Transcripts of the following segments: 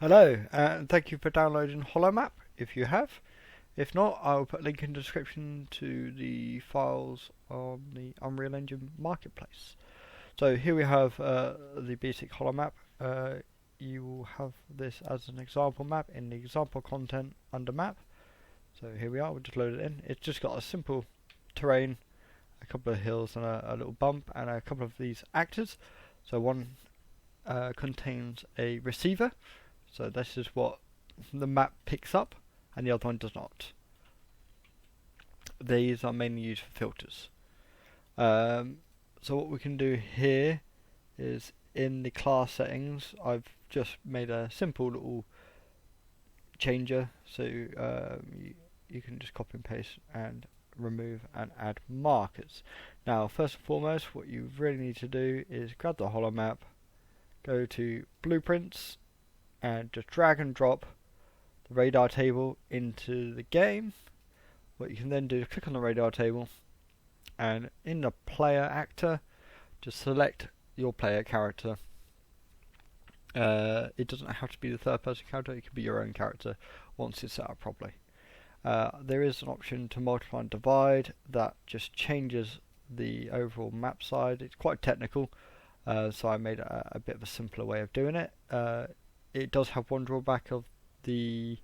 Hello, and thank you for downloading HoloMap if you have. If not, I'll put a link in the description to the files on the Unreal Engine Marketplace. So here we have the basic HoloMap. You will have this as an example map in the example content under map. So here we are, we'll just load it in. It's just got a simple terrain, a couple of hills and a little bump and a couple of these actors. So one contains a receiver. So this is what the map picks up, and the other one does not. These are mainly used for filters. So what we can do here is in the class settings, I've just made a simple little changer. So you can just copy and paste and remove and add markers. Now, first and foremost, what you really need to do is grab the HoloMap, go to Blueprints, and just drag and drop the radar table into the game. What you can then do is click on the radar table, and in the player actor, just select your player character. It doesn't have to be the third person character, it can be your own character once it's set up properly. There is an option to multiply and divide that just changes the overall map size. It's quite technical, so I made a bit of a simpler way of doing it. It does have one drawback of the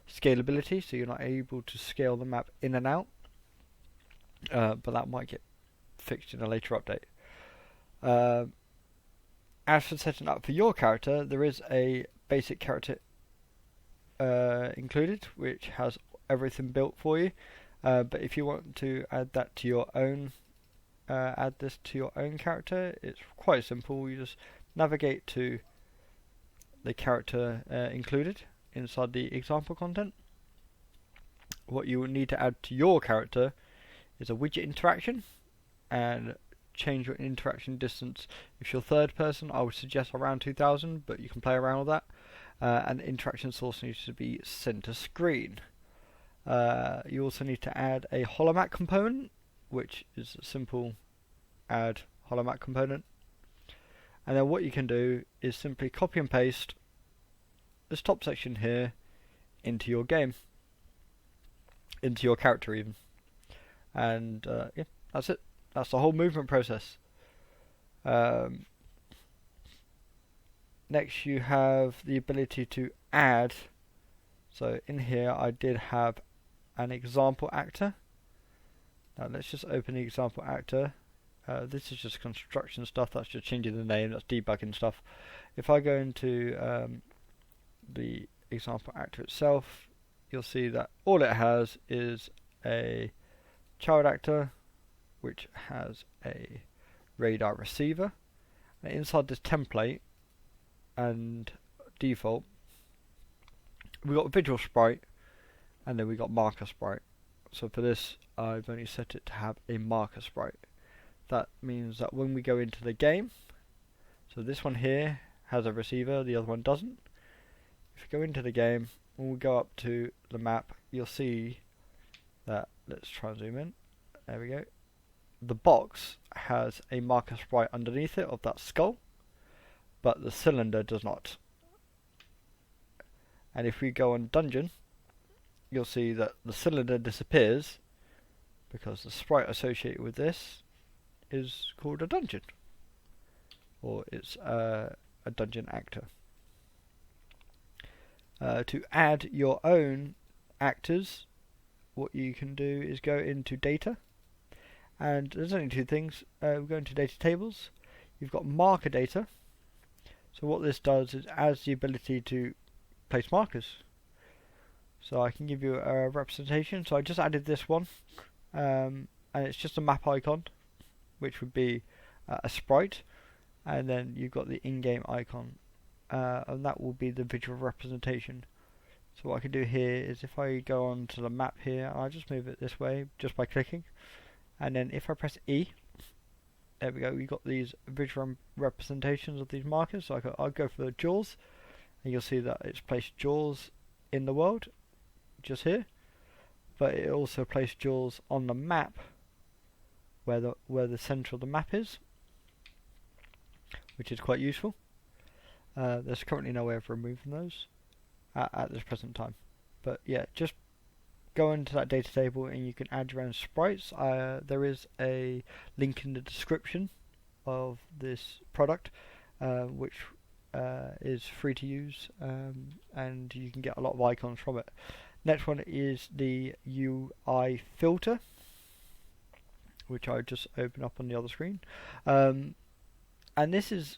scalability, so you're not able to scale the map in and out, but that might get fixed in a later update. As for setting up for your character, there is a basic character included, which has everything built for you. But if you want to add that to your own, add this to your own character, it's quite simple. You just navigate to the character included inside the example content. What you will need to add to your character is a widget interaction, and change your interaction distance. If you're third person, I would suggest around 2000, but you can play around with that. And the interaction source needs to be center screen. You also need to add a HoloMap component, which is a simple add HoloMap component. And then what you can do is simply copy and paste this top section here into your game, into your character even. And yeah, that's it. That's the whole movement process. Next you have the ability to add. So in here I did have an example actor. Now let's just open the example actor. This is just construction stuff, that's just changing the name, that's debugging stuff. If I go into the example actor itself, you'll see that all it has is a child actor, which has a radar receiver. And inside this template and default, we've got visual sprite, and then we've got marker sprite. So for this, I've only set it to have a marker sprite. That means that when we go into the game, so this one here has a receiver, the other one doesn't. If you go into the game, when we go up to the map, you'll see that, let's try and zoom in, there we go. The box has a marker sprite underneath it of that skull, but the cylinder does not. And if we go on dungeon, you'll see that the cylinder disappears because the sprite associated with this is called a dungeon, or it's a dungeon actor. To add your own actors, what you can do is go into data, and there's only two things. We go into data tables. You've got marker data. So what this does is adds the ability to place markers. So I can give you a representation. So I just added this one, and it's just a map icon, which would be a sprite, and then you've got the in-game icon, and that will be the visual representation. So what I can do here is, if I go on to the map here, I'll just move it this way just by clicking, and then if I press E, there we go, we've got these visual representations of these markers. So I'll go for the jaws, and you'll see that it's placed jaws in the world, just here, but it also placed jaws on the map where the center of the map is, which is quite useful. There's currently no way of removing those. at this present time. But yeah, just go into that data table and you can add your own sprites. There is a link in the description of this product, which is free to use, and you can get a lot of icons from it. Next one is the UI filter, which I just open up on the other screen, and this is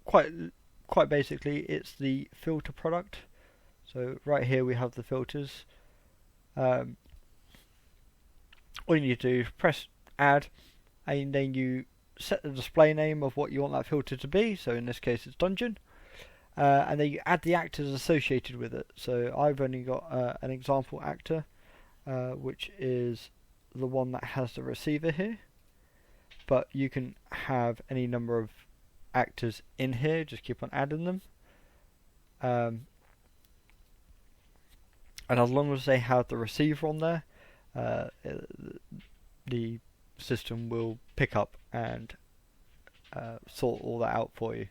quite basically, it's the filter product. So right here we have the filters. All you need to do is press add, and then you set the display name of what you want that filter to be. So in this case it's dungeon, and then you add the actors associated with it. So I've only got an example actor, which is the one that has the receiver here, but you can have any number of actors in here. Just keep on adding them, and as long as they have the receiver on there, the system will pick up and sort all that out for you.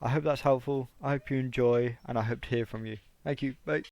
I hope that's helpful. I hope you enjoy, and I hope to hear from you. Thank you. Bye.